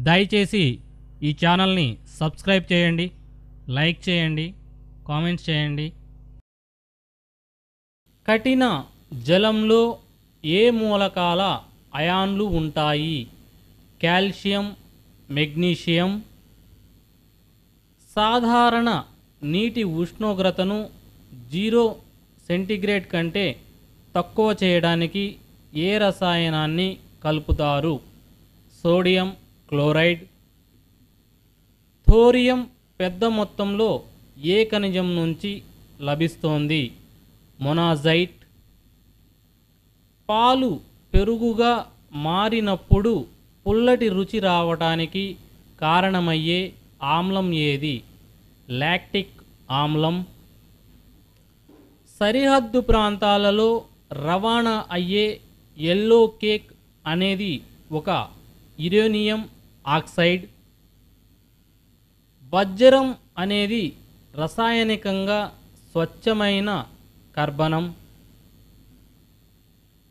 దయచేసి ఈ ఛానల్ని సబ్స్క్రైబ్ చేయండి, లైక్ చేయండి, కామెంట్స్ చేయండి. కఠిన జలంలో ఏ మూలకాల అయాన్లు ఉంటాయి? Calcium, magnesium. సాధారణ నీటి ఉష్ణోగ్రతను 0 సెంటీగ్రేడ్ కంటే తక్కువ చేయడానికి ఏ రసాయనాన్ని కలుపుతారు? Sodium chloride. థోరియం పెద్ద మొత్తంలో ఏ ఖనిజం నుంచి లభిస్తోంది? మొనాజైట్. పాలు పెరుగుగా మారినప్పుడు పుల్లటి రుచి రావటానికి కారణమయ్యే ఆమ్లం ఏది? లాక్టిక్ ఆమ్లం. సరిహద్దు ప్రాంతాలలో రవాణా అయ్యే ఎల్లో కేక్ అనేది ఒక యురేనియం ఆక్సైడ్. వజ్రం అనేది రసాయనికంగా స్వచ్ఛమైన కర్బనం.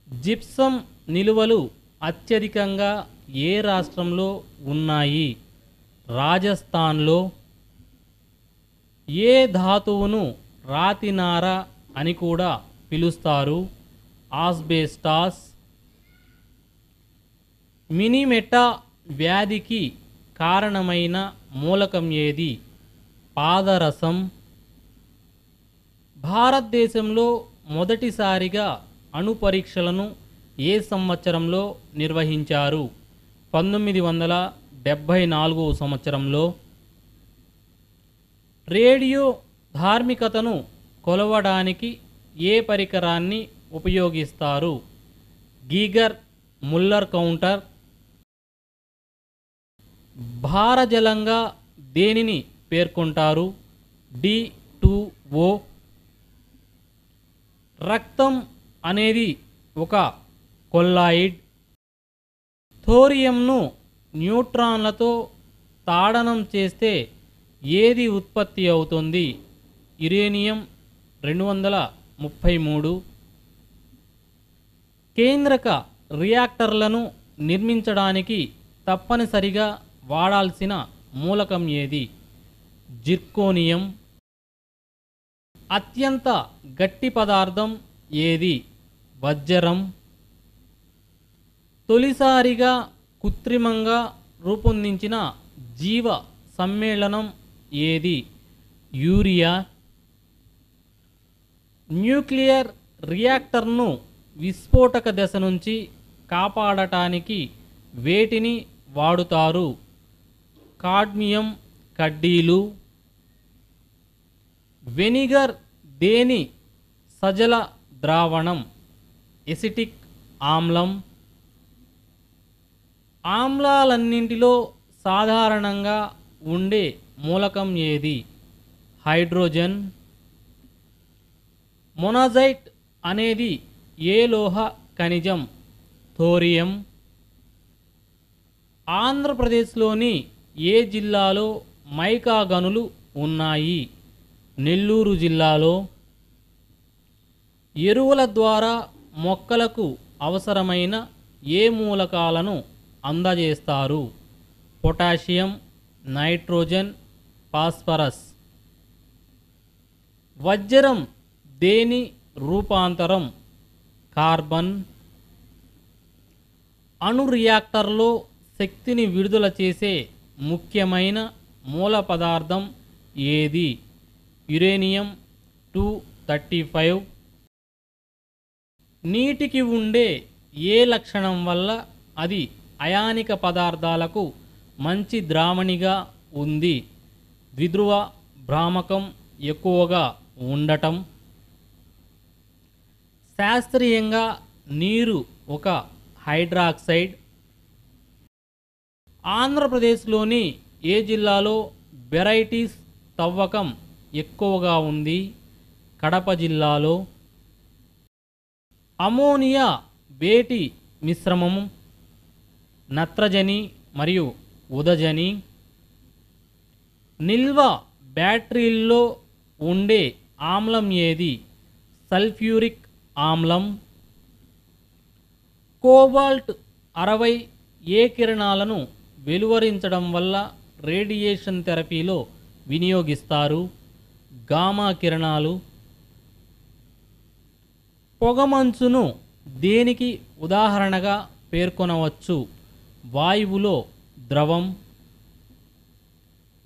జిప్సం నిలువలు అత్యధికంగా ఏ రాష్ట్రంలో ఉన్నాయి? రాజస్థాన్లో. ఏ ధాతువును రాతినార అని కూడా పిలుస్తారు? ఆస్బెస్టాస్. మినిమెటా వ్యాధికి కారణమైన మూలకం ఏది? పాదరసం. భారతదేశంలో మొదటిసారిగా అణు పరీక్షలను ఏ సంవత్సరంలో నిర్వహించారు? 1974 సంవత్సరంలో. రేడియో ధార్మికతను కొలవడానికి ఏ పరికరాన్ని ఉపయోగిస్తారు? గీగర్ ముల్లర్ కౌంటర్. భారజలంగా దేనిని పేర్కొంటారు? D2O. రక్తం అనేది ఒక కొల్లాయిడ్. థోరియంను న్యూట్రాన్లతో తాడనం చేస్తే ఏది ఉత్పత్తి అవుతుంది? యురేనియం 233. కేంద్రక రియాక్టర్లను నిర్మించడానికి తప్పనిసరిగా వాడాల్సిన మూలకం ఏది? జిర్కోనియం. అత్యంత గట్టి పదార్థం ఏది? వజ్రం. తొలిసారిగా కృత్రిమంగా రూపొందించిన జీవ సమ్మేళనం ఏది? యూరియా. న్యూక్లియర్ రియాక్టర్ను విస్ఫోటక దశ నుంచి కాపాడటానికి వేటిని వాడుతారు? కాడ్మియం కడ్డీలు. వెనిగర్ దేని సజల ద్రావణం? ఎసిటిక్ ఆమ్లం. ఆమ్లాలన్నింటిలో సాధారణంగా ఉండే మూలకం ఏది? హైడ్రోజన్. మొనాజైట్ అనేది ఏ లోహ ఖనిజం? థోరియం. ఆంధ్రప్రదేశ్లోని ఏ జిల్లాలో మైకా గనులు ఉన్నాయి? నెల్లూరు జిల్లాలో. ఎరువుల ద్వారా మొక్కలకు అవసరమైన ఏ మూలకాలను అందజేస్తారు? Potassium, nitrogen, phosphorus. వజ్రం దేని రూపాంతరం? కార్బన్. అణు రియాక్టర్లో శక్తిని విడుదల చేసే ముఖ్యమైన మూల పదార్థం ఏది? యురేనియం 235. నీటికి ఉండే ఏ లక్షణం వల్ల అది అయానిక పదార్థాలకు మంచి ద్రావణిగా ఉంది? ద్విధ్రువ భ్రామకం ఎక్కువగా ఉండటం. శాస్త్రీయంగా నీరు ఒక హైడ్రాక్సైడ్. ఆంధ్రప్రదేశ్లోని ఏ జిల్లాలో వెరైటీస్ తవ్వకం ఎక్కువగా ఉంది? కడప జిల్లాలో. అమోనియా వేటి మిశ్రమము? నత్రజని మరియు ఉదజని. నిల్వ బ్యాటరీల్లో ఉండే ఆమ్లం ఏది? సల్ఫ్యూరిక్ ఆమ్లం. కోబాల్ట్ 60 ఏ కిరణాలను వెలువరించడం వల్ల రేడియేషన్ థెరపీలో వినియోగిస్తారు. గామా కిరణాలు. పొగమంచును దేనికి ఉదాహరణగా పేర్కొనవచ్చు? వాయువులో ద్రవం.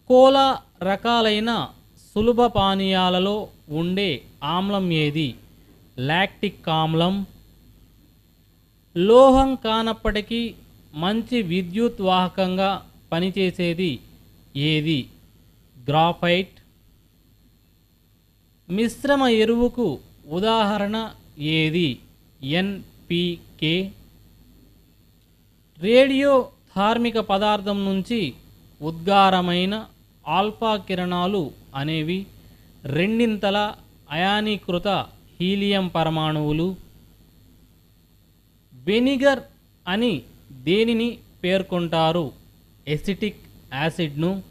కోలా రకాలైన సులభ పానీయాలలో ఉండే ఆమ్లం ఏది? లాక్టిక్ ఆమ్లం. లోహం కానప్పటికీ మంచి విద్యుత్ వాహకంగా పనిచేసేది ఏది? గ్రాఫైట్. మిశ్రమ ఎరువుకు ఉదాహరణ ఏది? NPK. రేడియో ధార్మిక పదార్థం నుంచి ఉద్గారమైన ఆల్ఫా కిరణాలు అనేవి రెండింతల అయానీకృత హీలియం పరమాణువులు. వెనిగర్ అని దేనిని పేర్కొంటారు? ఎసిటిక్ యాసిడ్ను.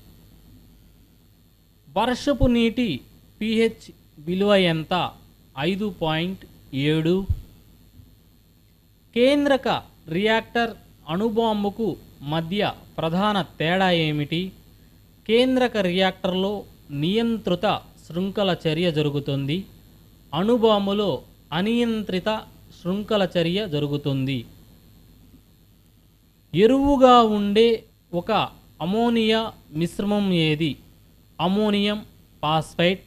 వర్షపు నీటి pH విలువ ఎంత? 5.7. కేంద్రక రియాక్టర్ అణుబాంబుకు మధ్య ప్రధాన తేడా ఏమిటి? కేంద్రక రియాక్టర్లో నియంత్రిత శృంఖల చర్య జరుగుతుంది. అణుబాంబులో అనియంత్రిత శృంఖల చర్య జరుగుతుంది. ఎరువుగా ఉండే ఒక అమోనియా మిశ్రమం ఏది? Ammonium phosphate.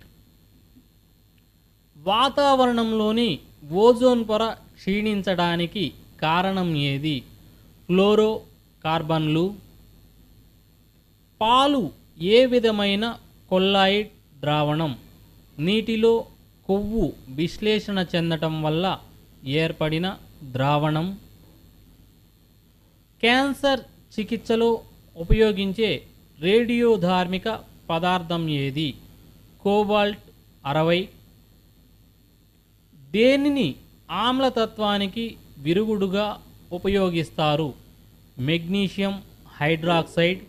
వాతావరణంలోని ఓజోన్ పొర క్షీణించడానికి కారణం ఏది? ఫ్లోరో కార్బన్లు. పాలు ఏ విధమైన కొల్లాయిడ్ ద్రావణం? నీటిలో కొవ్వు విశ్లేషణ చెందటం వల్ల ఏర్పడిన ద్రావణం. క్యాన్సర్ చికిత్సలో ఉపయోగించే రేడియోధార్మిక పదార్థం ఏది? కోబాల్ట్ 60. దేనిని ఆమ్లతత్వానికి విరుగుడుగా ఉపయోగిస్తారు? Magnesium hydroxide.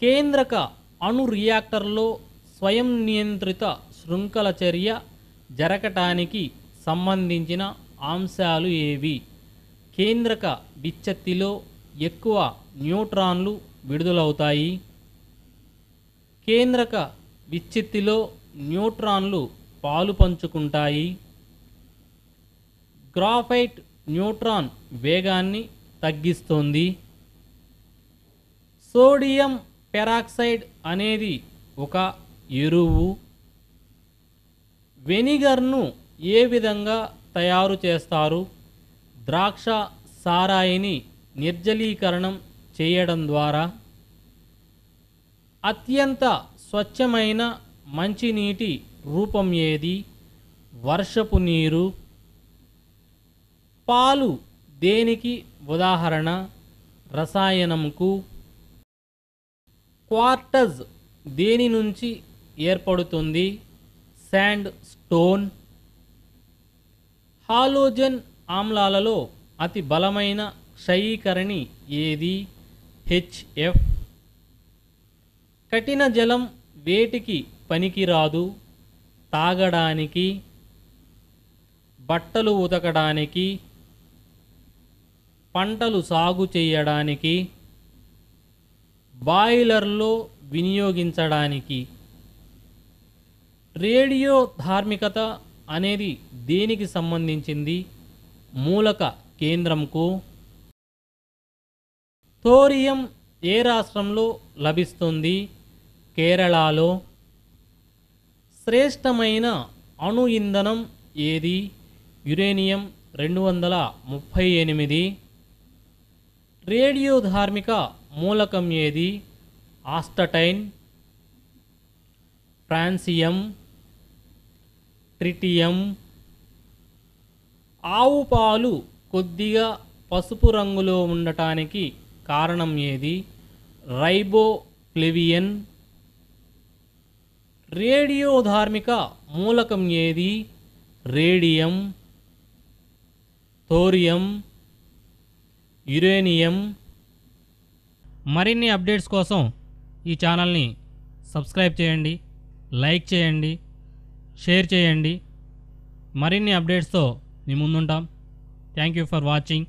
కేంద్రక అణు రియాక్టర్లో స్వయం నియంత్రిత శృంఖల చర్య జరగటానికి సంబంధించిన అంశాలు ఏవి? కేంద్రక విచ్ఛత్తిలో ఎక్కువ న్యూట్రాన్లు విడుదలవుతాయి. కేంద్రక విచ్ఛత్తిలో న్యూట్రాన్లు పాలు పంచుకుంటాయి. గ్రాఫైట్ న్యూట్రాన్ వేగాన్ని తగ్గిస్తుంది. సోడియం పెరాక్సైడ్ అనేది ఒక ఎరువు. వెనిగర్ను ఏ విధంగా తయారు చేస్తారు? ద్రాక్ష సారాయిని నిర్జలీకరణం చేయడం ద్వారా. అత్యంత స్వచ్ఛమైన మంచినీటి రూపం ఏది? వర్షపు నీరు. పాలు దేనికి ఉదాహరణ? రసాయనంకు. క్వార్టజ్ దేని నుంచి ఏర్పడుతుంది? Sand stone. హాలోజన్ ఆమ్లాలలో అతి బలమైన క్షయీకరణి ఏది? HF. కఠిన జలం వేటికి పనికిరాదు? తాగడానికి, బట్టలు ఉతకడానికి, పంటలు సాగు చేయడానికి, బాయిలర్లో వినియోగించడానికి. రేడియో ధార్మికత అనేది దేనికి సంబంధించింది? మూలక కేంద్రంకు. థోరియం ఏ రాష్ట్రంలో లభిస్తుంది? కేరళలో. శ్రేష్టమైన అణు ఇంధనం ఏది? యురేనియం 238. రేడియోధార్మిక మూలకం ఏది? ఆస్టటైన్, ఫ్రాన్సియం, ట్రిటియం. ఆవు పాలు కొద్దిగా పసుపు రంగులో ఉండటానికి కారణం ఏది? రైబోఫ్లేవియన్. రేడియోధార్మిక మూలకం ఏది? Radium, thorium, uranium. మరిన్ని అప్డేట్స్ కోసం ఈ ఛానల్ని సబ్స్క్రైబ్ చేయండి, లైక్ చేయండి, షేర్ చేయండి. మరిన్ని అప్డేట్స్తో మీ ముందుంటాం. Thank you for watching.